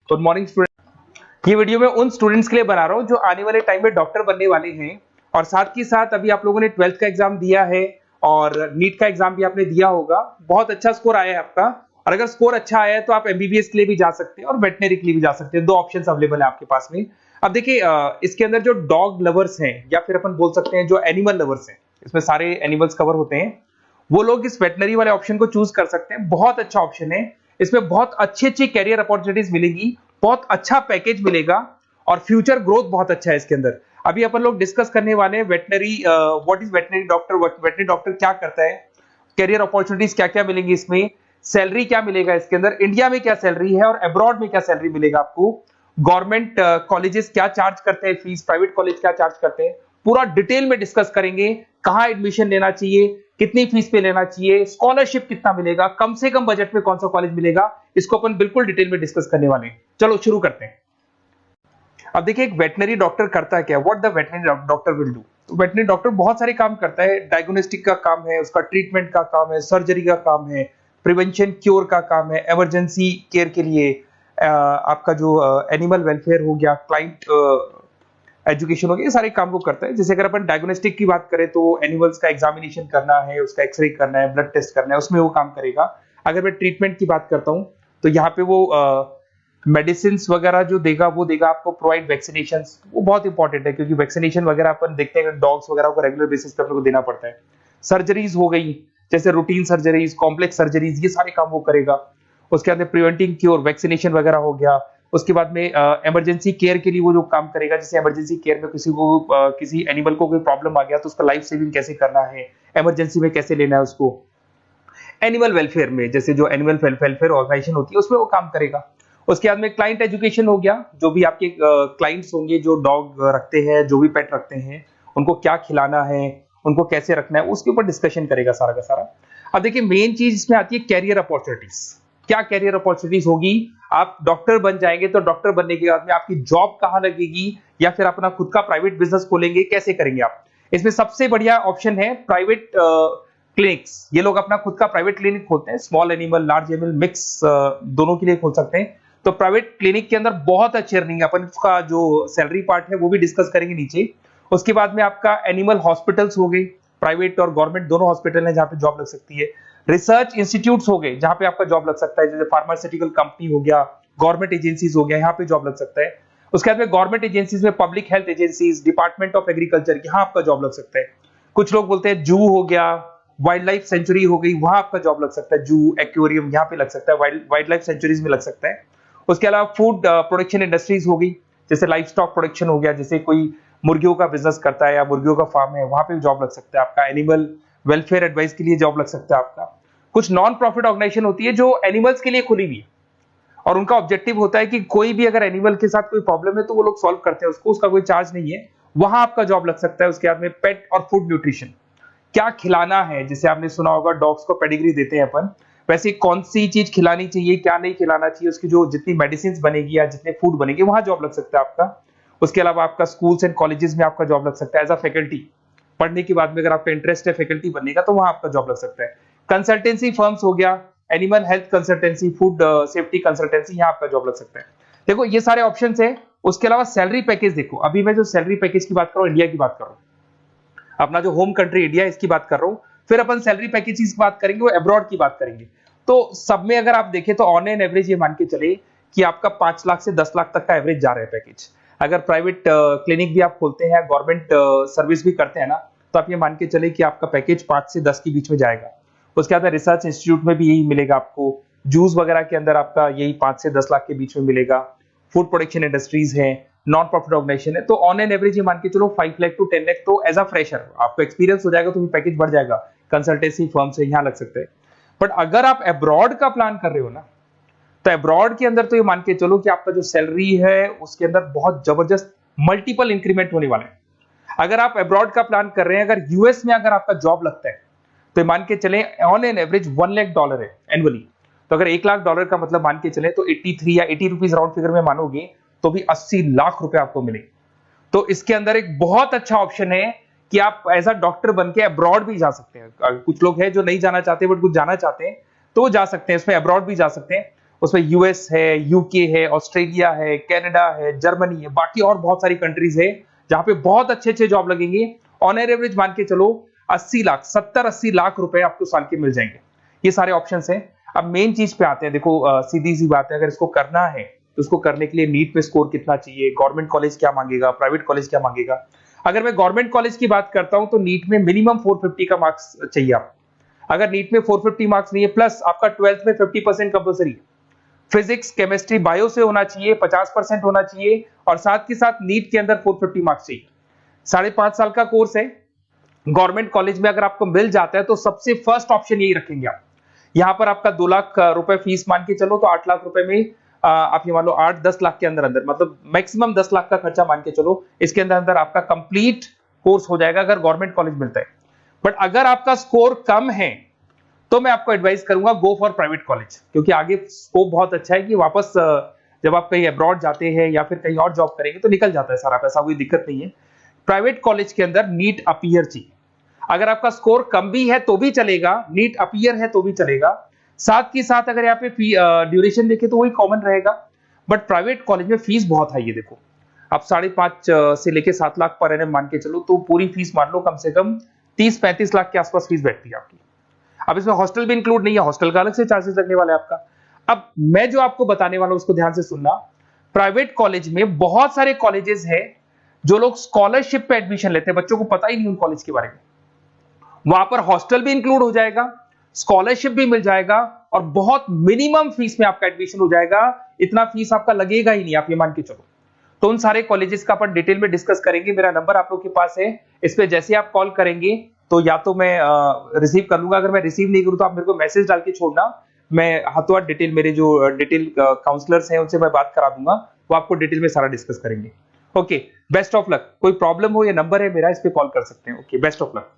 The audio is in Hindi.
Good morning student. ये वीडियो मैं उन स्टूडेंट्स के लिए बना रहा हूँ जो आने वाले टाइम में डॉक्टर बनने वाले हैं और साथ ही साथ अभी आप लोगों ने 12th का एग्जाम दिया है और नीट का एग्जाम भी आपने दिया होगा। बहुत अच्छा स्कोर आया है आपका और अगर स्कोर अच्छा आया है तो आप एमबीबीएस के लिए भी जा सकते हैं और वेटनरी के लिए भी जा सकते हैं। दो ऑप्शंस अवेलेबल है आपके पास में। अब देखिए इसके अंदर जो डॉग लवर्स हैं या फिर अपन बोल सकते हैं जो एनिमल लवर्स हैं, इसमें सारे एनिमल्स कवर होते हैं, वो लोग इस वेटनरी वाले ऑप्शन को चूज कर सकते हैं। बहुत अच्छा ऑप्शन है, इसमें बहुत अच्छी अच्छी कैरियर अपॉर्चुनिटीज मिलेगी, बहुत अच्छा पैकेज मिलेगा और फ्यूचर ग्रोथ बहुत अच्छा है इसके अंदर। अभी अपन लोग डिस्कस करने वाले हैं veterinary, what is veterinary doctor, veterinary doctor क्या करता है, कैरियर अपॉर्चुनिटीज क्या क्या मिलेंगी इसमें, सैलरी क्या मिलेगा इसके अंदर, इंडिया में क्या सैलरी है और अब्रॉड में क्या सैलरी मिलेगा आपको, गवर्नमेंट कॉलेजेस क्या चार्ज करते हैं फीस, प्राइवेट कॉलेज क्या चार्ज करते हैं, पूरा डिटेल में डिस्कस करेंगे। कहां एडमिशन लेना चाहिए, कितनी फीस पे लेना चाहिए, स्कॉलरशिप कितना मिलेगा, कम से कम बजट में कौन सा कॉलेज मिलेगा, इसको अपन बिल्कुल डिटेल में डिस्कस करने वाले हैं। चलो शुरू करते हैं। अब देखिए एक वेटनरी डॉक्टर करता है क्या, what the veterinary doctor will do. तो वेटनरी डॉक्टर बहुत सारे काम करता है, डायग्नोस्टिक का काम है, उसका ट्रीटमेंट का काम है, सर्जरी का काम है, प्रिवेंशन क्योर का काम है, इमरजेंसी केयर के लिए आपका जो एनिमल वेलफेयर हो गया, क्लाइंट एजुकेशन हो गया, ये सारे काम को करता है। जैसे अगर अपन डायग्नोस्टिक की बात करें तो एनिमल्स का एग्जामिनेशन करना है, उसका एक्सरे करना है, ब्लड टेस्ट करना है, उसमें वो काम करेगा। अगर मैं ट्रीटमेंट की बात करता हूँ तो यहाँ पे वो मेडिसिन वगैरह जो देगा वो देगा आपको, प्रोवाइड वैक्सीनेशन, वो बहुत इंपॉर्टेंट है क्योंकि वैक्सीनेशन वगैरह अपन देखते हैं डॉग्स वगैरह को रेगुलर बेसिस पे अपने को देना पड़ता है। सर्जरीज हो गई, जैसे रूटीन सर्जरीज, कॉम्प्लेक्स सर्जरीज, ये सारे काम वो करेगा। उसके अंदर प्रिवेंटिंग क्योर, वैक्सीनेशन वगैरह हो गया। उसके बाद में इमरजेंसी केयर के लिए वो जो काम करेगा, जैसे इमरजेंसी केयर में किसी को किसी एनिमल को कोई प्रॉब्लम आ गया तो उसका लाइफ सेविंग कैसे करना है, इमरजेंसी में कैसे लेना है उसको। एनिमल वेलफेयर में जैसे जो एनिमल वेलफेयर ऑर्गेनाइजेशन होती है उसमें वो काम करेगा। उसके बाद में क्लाइंट एजुकेशन हो गया, जो भी आपके क्लाइंट्स होंगे जो डॉग रखते हैं, जो भी पेट रखते हैं, उनको क्या खिलाना है, उनको कैसे रखना है, उसके ऊपर डिस्कशन करेगा सारा का सारा। अब देखिए मेन चीज इसमें आती है कैरियर अपॉर्चुनिटीज। क्या कैरियर अपॉर्चुनिटीज होगी, आप डॉक्टर बन जाएंगे तो डॉक्टर बनने के बाद में आपकी जॉब कहां लगेगी या फिर अपना खुद का प्राइवेट बिजनेस खोलेंगे, कैसे करेंगे आप। इसमें सबसे बढ़िया ऑप्शन है प्राइवेट क्लिनिक्स। ये लोग अपना खुद का प्राइवेट क्लिनिक खोलते हैं, small animal, large animal, mix दोनों के लिए खोल सकते हैं। तो प्राइवेट क्लिनिक के अंदर बहुत अच्छी अर्निंग है, अपन उसका जो सैलरी पार्ट है वो भी डिस्कस करेंगे नीचे। उसके बाद में आपका एनिमल हॉस्पिटल्स हो गए, प्राइवेट और गवर्नमेंट दोनों हॉस्पिटल हैं जहां पे जॉब लग सकती है। रिसर्च इंस्टीट्यूट्स हो गए जहां पे आपका जॉब लग सकता है, जैसे फार्मास्यूटिकल कंपनी हो गया, गवर्नमेंट एजेंसीज हो गया, यहाँ पे जॉब लग सकता है। उसके बाद में गवर्नमेंट एजेंसीज में public health agencies, department of agriculture, यहाँ आपका जॉब लग सकता है। कुछ लोग बोलते हैं जू हो गया, वाइल्ड लाइफ सेंचुरी हो गई, वहां आपका जॉब लग सकता है, जू, एक्वेरियम, यहाँ पे लग सकता है, वाइल्ड लाइफ सेंचुरीज में लग सकता है। उसके अलावा फूड प्रोडक्शन इंडस्ट्रीज हो गई, जैसे लाइफ स्टॉक प्रोडक्शन हो गया, जैसे कोई मुर्गियों का बिजनेस करता है या मुर्गियों का फार्म है, वहां पे जॉब लग सकता है आपका। एनिमल वेलफेयर एडवाइस के लिए जॉब लग सकता है आपका। कुछ नॉन प्रॉफिट ऑर्गेनाइजेशन होती है जो एनिमल्स के लिए खुली हुई है और उनका ऑब्जेक्टिव होता है कि कोई भी अगर एनिमल के साथ कोई प्रॉब्लम है तो वो लोग सॉल्व करते हैं उसको, उसका कोई चार्ज नहीं है, वहां आपका जॉब लग सकता है। उसके बाद में पेट और फूड न्यूट्रिशन, क्या खिलाना है, जैसे आपने सुना होगा डॉग्स को पेडिग्री देते हैं अपन, वैसे कौन सी चीज खिलानी चाहिए, क्या नहीं खिलाना चाहिए, उसकी जो जितनी मेडिसिन बनेगी या जितने फूड बनेंगे वहां जॉब लग सकता है आपका। उसके अलावा आपका स्कूल्स एंड कॉलेजेस में आपका जॉब लग सकता है एज अ फैकल्टी। पढ़ने के बाद में अगर आपका इंटरेस्ट है फैकल्टी बनने का तो वहां आपका जॉब लग सकता है। कंसल्टेंसी फर्म्स हो गया, animal health consultancy, food safety consultancy, यहाँ आपका जॉब लग सकता है। देखो ये सारे ऑप्शंस है। उसके अलावा सैलरी पैकेज देखो, अभी मैं जो सैलरी पैकेज की बात कर रहा हूँ इंडिया की बात कर रहा हूँ, अपना जो होम कंट्री इंडिया इसकी बात कर रहा हूँ। फिर अपन सैलरी पैकेज की बात करेंगे, वो अब्रॉड की बात करेंगे। तो सब में अगर आप देखें तो ऑन एन एवरेज ये मान के चले कि आपका 5 लाख से 10 लाख तक का एवरेज जा रहा है पैकेज। अगर प्राइवेट क्लिनिक भी आप खोलते हैं, गवर्नमेंट सर्विस भी करते हैं ना, तो आप ये मान के चले कि आपका पैकेज 5 से 10 के बीच में जाएगा। उसके बाद रिसर्च इंस्टीट्यूट में भी यही मिलेगा आपको, जूस वगैरह के अंदर आपका यही 5 से 10 लाख के बीच में मिलेगा। फूड प्रोडक्शन इंडस्ट्रीज है, नॉन प्रॉफिट ऑर्गेनाइजेशन है, तो ऑन एन एवरेज ये मान के चलो 5 लाख टू 10 लाख। तो एज अ फ्रेशर आपको एक्सपीरियंस हो जाएगा तो पैकेज बढ़ जाएगा, कंसल्टेंसी फर्म से यहाँ लग सकते हैं। बट अगर आप अब्रॉड का प्लान कर रहे हो ना, तो अब्रॉड के अंदर तो ये मान के चलो कि आपका जो सैलरी है उसके अंदर बहुत जबरदस्त मल्टीपल इंक्रीमेंट होने वाले हैं। अगर आप अब्रॉड का प्लान कर रहे हैं, अगर यूएस में अगर आपका जॉब लगता है तो ये मान के चले ऑन एन एवरेज $1 लाख है एनुअली। तो अगर $1 लाख का मतलब मान के चले तो 83 या 80 रुपीज राउंड फिगर में मानोगे तो भी 80 लाख रुपए आपको मिले। तो इसके अंदर एक बहुत अच्छा ऑप्शन है कि आप एज अ डॉक्टर बन के अब्रॉड भी जा सकते हैं। कुछ लोग हैं जो नहीं जाना चाहते बट कुछ जाना चाहते हैं तो वो जा सकते हैं, इसमें अब्रॉड भी जा सकते हैं। उसमें यूएस है, यूके है, ऑस्ट्रेलिया है, कनाडा है, जर्मनी है, बाकी और बहुत सारी कंट्रीज है जहां पे बहुत अच्छे अच्छे जॉब लगेंगे। ऑन एवरेज मान के चलो 80 लाख, 70-80 लाख रुपए आपको साल के मिल जाएंगे। ये सारे ऑप्शंस हैं। अब मेन चीज पे आते हैं। देखो सीधी सी बात है, अगर इसको करना है तो उसको करने के लिए नीट में स्कोर कितना चाहिए, गवर्नमेंट कॉलेज क्या मांगेगा, प्राइवेट कॉलेज क्या मांगेगा। अगर मैं गवर्नमेंट कॉलेज की बात करता हूं तो नीट में मिनिमम 450 का मार्क्स चाहिए आपको। अगर नीट में 450 मार्क्स नहीं है, प्लस आपका 12th में 50% कंपल्सरी है, फिजिक्स, केमिस्ट्री, बायो से होना चाहिए, 50% होना चाहिए, और साथ के साथ नीट के अंदर 450 मार्क्स चाहिए। 5.5 साल का कोर्स है। गवर्नमेंट कॉलेज में अगर आपको मिल जाता है तो सबसे फर्स्ट ऑप्शन यही रखेंगे आप। यहां पर आपका 2 लाख रुपए फीस मान के चलो तो 8 लाख रुपए में आप ये मान लो 8-10 लाख के अंदर अंदर, मतलब मैक्सिमम 10 लाख का खर्चा मान के चलो, इसके अंदर अंदर आपका कंप्लीट कोर्स हो जाएगा अगर गवर्नमेंट कॉलेज मिलता है। बट अगर आपका स्कोर कम है तो मैं आपको एडवाइस करूंगा गो फॉर प्राइवेट कॉलेज, क्योंकि आगे स्कोप बहुत अच्छा है कि वापस जब आप कहीं अब्रॉड जाते हैं या फिर कहीं और जॉब करेंगे तो निकल जाता है सारा पैसा, कोई दिक्कत नहीं है। प्राइवेट कॉलेज के अंदर नीट अपीयर चाहिए। अगर आपका स्कोर कम भी है तो भी चलेगा, नीट अपीयर है तो भी चलेगा। साथ के साथ अगर यहाँ पे ड्यूरेशन देखें तो वही कॉमन रहेगा। बट प्राइवेट कॉलेज में फीस बहुत हाई है। देखो आप 5.5 से लेके 7 लाख पर एनम मान के चलो तो पूरी फीस मान लो कम से कम 30-35 लाख के आसपास फीस बैठती है आपकी। अब इसमें हॉस्टल भी इंक्लूड नहीं है, हॉस्टल का अलग से चार्जेस लगने वाला है आपका। अब मैं जो आपको बताने वाला हूं उसको ध्यान से सुनना। प्राइवेट कॉलेज में बहुत सारे कॉलेजेस हैं जो लोग स्कॉलरशिप पे एडमिशन लेते हैं, बच्चों को पता ही नहीं उन कॉलेज के बारे में। वहां पर हॉस्टल भी इंक्लूड हो जाएगा, स्कॉलरशिप भी मिल जाएगा, और बहुत मिनिमम फीस में आपका एडमिशन हो जाएगा। इतना फीस आपका लगेगा ही नहीं, आप ये मान के चलो। तो उन सारे कॉलेजेस का अपन डिटेल में डिस्कस करेंगे। मेरा नंबर आप लोग के पास है, इस पे जैसे आप कॉल करेंगे तो या तो मैं रिसीव कर लूंगा, अगर मैं रिसीव नहीं करूं तो आप मेरे को मैसेज डाल के छोड़ना, मैं हाथों हाथ डिटेल, मेरे जो डिटेल काउंसलर्स हैं उनसे मैं बात करा दूंगा, वो आपको डिटेल में सारा डिस्कस करेंगे। Okay, best of luck. कोई प्रॉब्लम हो, ये नंबर है मेरा, इस पे कॉल कर सकते हैं। Okay, best of luck.